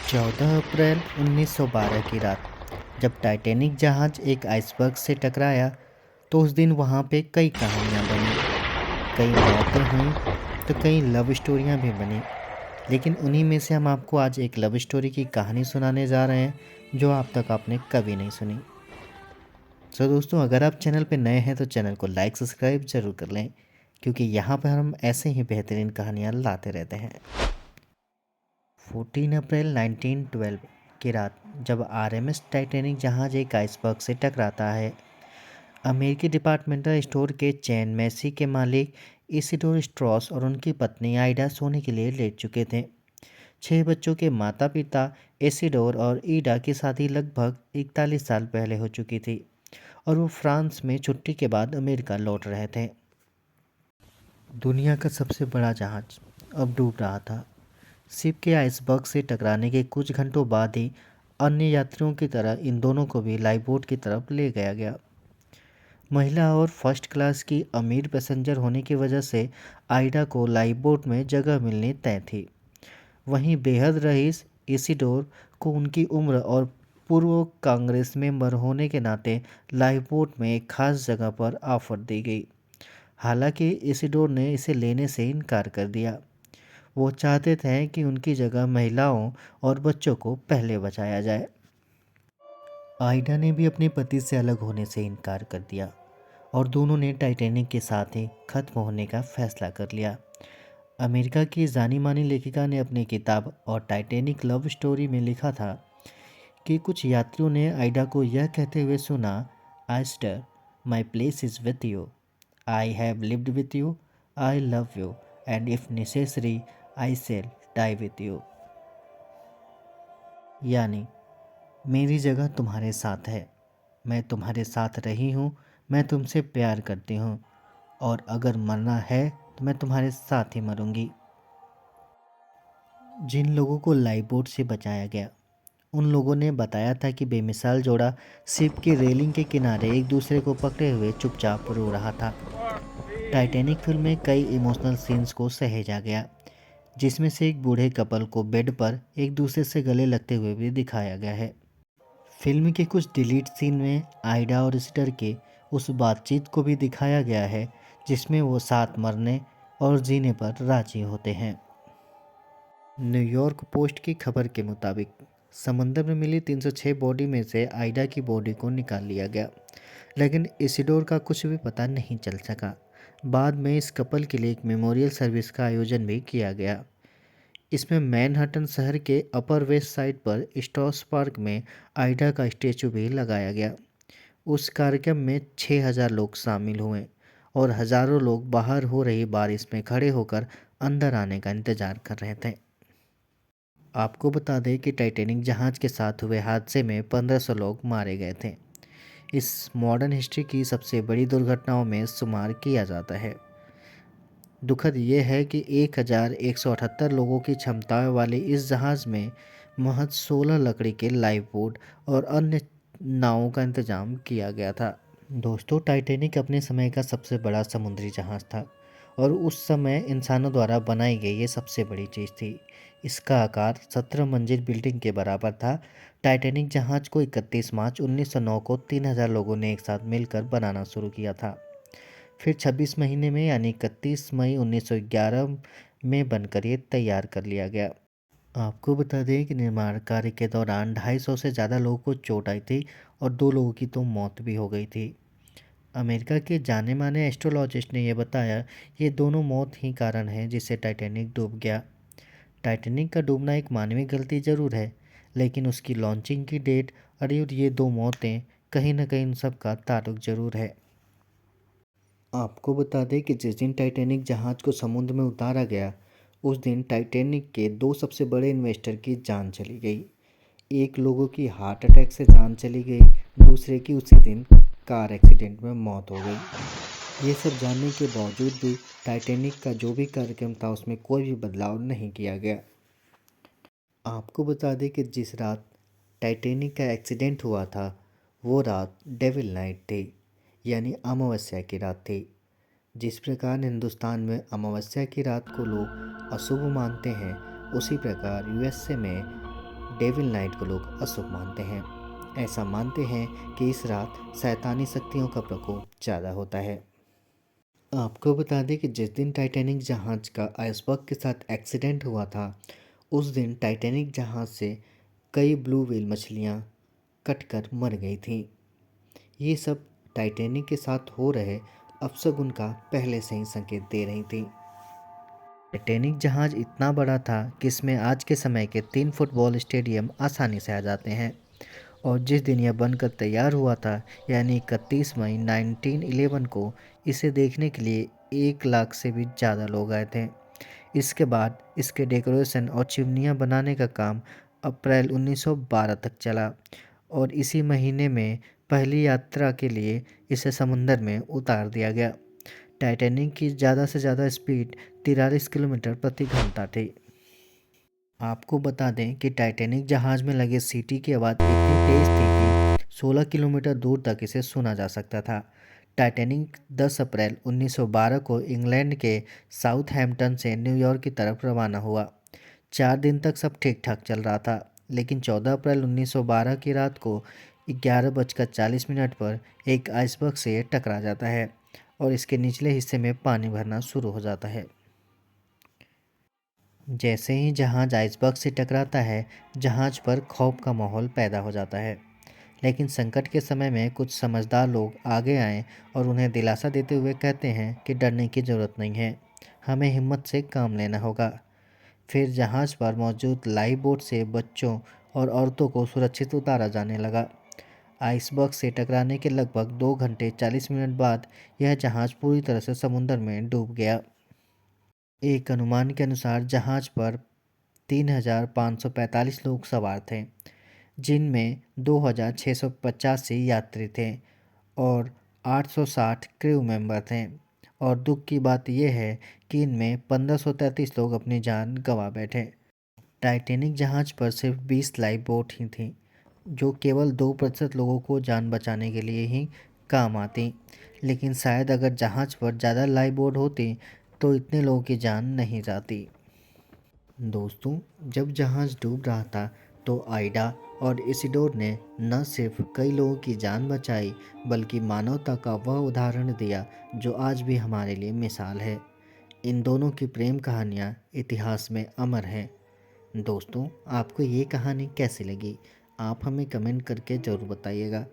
14 अप्रैल 1912 की रात जब टाइटैनिक जहाज एक आइसबर्ग से टकराया तो उस दिन वहाँ पे कई कहानियाँ बनी, कई मौतें हुईं, तो कई लव स्टोरियाँ भी बनी। लेकिन उन्हीं में से हम आपको आज एक लव स्टोरी की कहानी सुनाने जा रहे हैं जो आप तक आपने कभी नहीं सुनी। तो दोस्तों, अगर आप चैनल पे नए हैं तो चैनल को लाइक सब्सक्राइब ज़रूर कर लें, क्योंकि यहाँ पर हम ऐसे ही बेहतरीन कहानियाँ लाते रहते हैं। 14 अप्रैल 1912 की रात जब आरएमएस टाइटैनिक जहाज एक आइसबर्ग से टकराता है, अमेरिकी डिपार्टमेंटल स्टोर के चैन मैसी के मालिक इसिडोर स्ट्रॉस और उनकी पत्नी आइडा सोने के लिए लेट चुके थे। 6 बच्चों के माता पिता इसिडोर और ईडा की शादी लगभग 41 साल पहले हो चुकी थी और वो फ्रांस में छुट्टी के बाद अमेरिका लौट रहे थे। दुनिया का सबसे बड़ा जहाज अब डूब रहा था। शिप के आइसबर्ग से टकराने के कुछ घंटों बाद ही अन्य यात्रियों की तरह इन दोनों को भी लाइफबोट की तरफ ले गया गया। महिला और फर्स्ट क्लास की अमीर पैसेंजर होने की वजह से आइडा को लाइफबोट में जगह मिलनी तय थी। वहीं बेहद रईस इसिडोर को उनकी उम्र और पूर्व कांग्रेस मेंबर होने के नाते लाइफबोट में एक खास जगह पर ऑफर दी गई। हालांकि इसिडोर ने इसे लेने से इनकार कर दिया। वो चाहते थे कि उनकी जगह महिलाओं और बच्चों को पहले बचाया जाए। आइडा ने भी अपने पति से अलग होने से इनकार कर दिया और दोनों ने टाइटैनिक के साथ ही खत्म होने का फैसला कर लिया। अमेरिका की जानी मानी लेखिका ने अपनी किताब और टाइटैनिक लव स्टोरी में लिखा था कि कुछ यात्रियों ने आइडा को यह कहते हुए सुना, आइस्टर, my place is with you, I have lived with you, I love you, and if necessary I shall die with you. यानी, मेरी जगह तुम्हारे साथ है, मैं तुम्हारे साथ रही हूँ, मैं तुमसे प्यार करती हूँ और अगर मरना है तो मैं तुम्हारे साथ ही मरूंगी। जिन लोगों को लाइफ बोट से बचाया गया उन लोगों ने बताया था कि बेमिसाल जोड़ा शिप की रेलिंग के किनारे एक दूसरे को पकड़े हुए चुपचाप रो रहा था। टाइटैनिक फिल्म में कई इमोशनल सीन्स को सहेजा गया, जिसमें से एक बूढ़े कपल को बेड पर एक दूसरे से गले लगते हुए भी दिखाया गया है। फिल्म के कुछ डिलीट सीन में आइडा और इस्टर के उस बातचीत को भी दिखाया गया है जिसमें वो साथ मरने और जीने पर राजी होते हैं। न्यूयॉर्क पोस्ट की खबर के मुताबिक समंदर में मिली 306 बॉडी में से आइडा की बॉडी को निकाल लिया गया, लेकिन इसिडोर का कुछ भी पता नहीं चल सका। बाद में इस कपल के लिए एक मेमोरियल सर्विस का आयोजन भी किया गया। इसमें मैनहट्टन शहर के अपर वेस्ट साइड पर स्ट्रॉस पार्क में आइडा का स्टैचू भी लगाया गया। उस कार्यक्रम में 6,000 लोग शामिल हुए और हज़ारों लोग बाहर हो रही बारिश में खड़े होकर अंदर आने का इंतज़ार कर रहे थे। आपको बता दें कि टाइटैनिक जहाज़ के साथ हुए हादसे में 1500 लोग मारे गए थे। इस मॉडर्न हिस्ट्री की सबसे बड़ी दुर्घटनाओं में शुमार किया जाता है। दुखद ये है कि 1178 लोगों की क्षमता वाले इस जहाज़ में महज 16 लकड़ी के लाइफ बोट और अन्य नावों का इंतजाम किया गया था। दोस्तों, टाइटैनिक अपने समय का सबसे बड़ा समुद्री जहाज़ था और उस समय इंसानों द्वारा बनाई गई ये सबसे बड़ी चीज़ थी। इसका आकार 17 मंजिल बिल्डिंग के बराबर था। टाइटैनिक जहाज़ को 31 मार्च 1909 को 3000 लोगों ने एक साथ मिलकर बनाना शुरू किया था। फिर 26 महीने में यानी 31 मई 1911 में बनकर ये तैयार कर लिया गया। आपको बता दें कि निर्माण कार्य के दौरान 250 से ज़्यादा लोगों को चोट आई थी और 2 लोगों की तो मौत भी हो गई थी। अमेरिका के जाने माने एस्ट्रोलॉजिस्ट ने यह बताया, ये दोनों मौत ही कारण है जिससे टाइटैनिक डूब गया। टाइटैनिक का डूबना एक मानवीय गलती ज़रूर है, लेकिन उसकी लॉन्चिंग की डेट और ये 2 मौतें कहीं ना कहीं इन सब का ताल्लुक ज़रूर है। आपको बता दें कि जिस दिन टाइटैनिक जहाज़ को समुद्र में उतारा गया उस दिन टाइटैनिक के 2 सबसे बड़े इन्वेस्टर की जान चली गई। एक लोगों की हार्ट अटैक से जान चली गई, दूसरे की उसी दिन कार एक्सीडेंट में मौत हो गई। ये सब जानने के बावजूद भी टाइटैनिक का जो भी कार्यक्रम था उसमें कोई भी बदलाव नहीं किया गया। आपको बता दें कि जिस रात टाइटैनिक का एक्सीडेंट हुआ था वो रात डेविल नाइट थी, यानी अमावस्या की रात थी। जिस प्रकार हिंदुस्तान में अमावस्या की रात को लोग अशुभ मानते हैं, उसी प्रकार यूएसए में डेविल नाइट को लोग अशुभ मानते हैं। ऐसा मानते हैं कि इस रात शैतानी शक्तियों का प्रकोप ज़्यादा होता है। आपको बता दें कि जिस दिन टाइटैनिक जहाज़ का आइसबर्ग के साथ एक्सीडेंट हुआ था, उस दिन टाइटैनिक जहाज़ से कई ब्लू व्हेल मछलियाँ कटकर मर गई थीं। ये सब टाइटैनिक के साथ हो रहे अपशगुन का पहले से ही संकेत दे रही थी। टाइटैनिक जहाज़ इतना बड़ा था कि इसमें आज के समय के 3 फुटबॉल स्टेडियम आसानी से आ जाते हैं, और जिस दिन यह बनकर तैयार हुआ था, यानी 31 मई 1911 को, इसे देखने के लिए 1 लाख से भी ज़्यादा लोग आए थे। इसके बाद इसके डेकोरेशन और चिमनियाँ बनाने का काम अप्रैल 1912 तक चला, और इसी महीने में पहली यात्रा के लिए इसे समुंदर में उतार दिया गया। टाइटैनिक की ज़्यादा से ज़्यादा स्पीड 43 किलोमीटर प्रति घंटा थी। आपको बता दें कि टाइटैनिक जहाज़ में लगे सीटी की आवाज़ इतनी तेज़ थी कि 16 किलोमीटर दूर तक इसे सुना जा सकता था। टाइटैनिक 10 अप्रैल 1912 को इंग्लैंड के साउथहैम्पटन से न्यूयॉर्क की तरफ रवाना हुआ। 4 दिन तक सब ठीक ठाक चल रहा था, लेकिन 14 अप्रैल 1912 की रात को 11:40 पर एक आइसबर्ग से टकरा जाता है और इसके निचले हिस्से में पानी भरना शुरू हो जाता है। जैसे ही जहाज़ आइसबर्ग से टकराता है, जहाज़ पर खौफ का माहौल पैदा हो जाता है। लेकिन संकट के समय में कुछ समझदार लोग आगे आए और उन्हें दिलासा देते हुए कहते हैं कि डरने की ज़रूरत नहीं है, हमें हिम्मत से काम लेना होगा। फिर जहाज़ पर मौजूद लाइफ बोट से बच्चों और औरतों को सुरक्षित उतारा जाने लगा। आइसबर्ग से टकराने के लगभग 2 घंटे 40 मिनट बाद यह जहाज़ पूरी तरह से समुद्र में डूब गया। एक अनुमान के अनुसार जहाज़ पर 3,545 लोग सवार थे, जिनमें 2,685 यात्री थे और 860 क्रू मेंबर थे। और दुख की बात यह है कि इनमें 1533 लोग अपनी जान गंवा बैठे। टाइटैनिक जहाज़ पर सिर्फ 20 लाइफ बोट ही थी, जो केवल 2% लोगों को जान बचाने के लिए ही काम आती। लेकिन शायद अगर जहाज़ पर ज़्यादा लाइफ बोट होती तो इतने लोगों की जान नहीं जाती। दोस्तों, जब जहाज़ डूब रहा था तो आइडा और इसिडोर ने न सिर्फ कई लोगों की जान बचाई, बल्कि मानवता का वह उदाहरण दिया जो आज भी हमारे लिए मिसाल है। इन दोनों की प्रेम कहानियाँ इतिहास में अमर हैं। दोस्तों, आपको ये कहानी कैसी लगी? आप हमें कमेंट करके ज़रूर बताइएगा।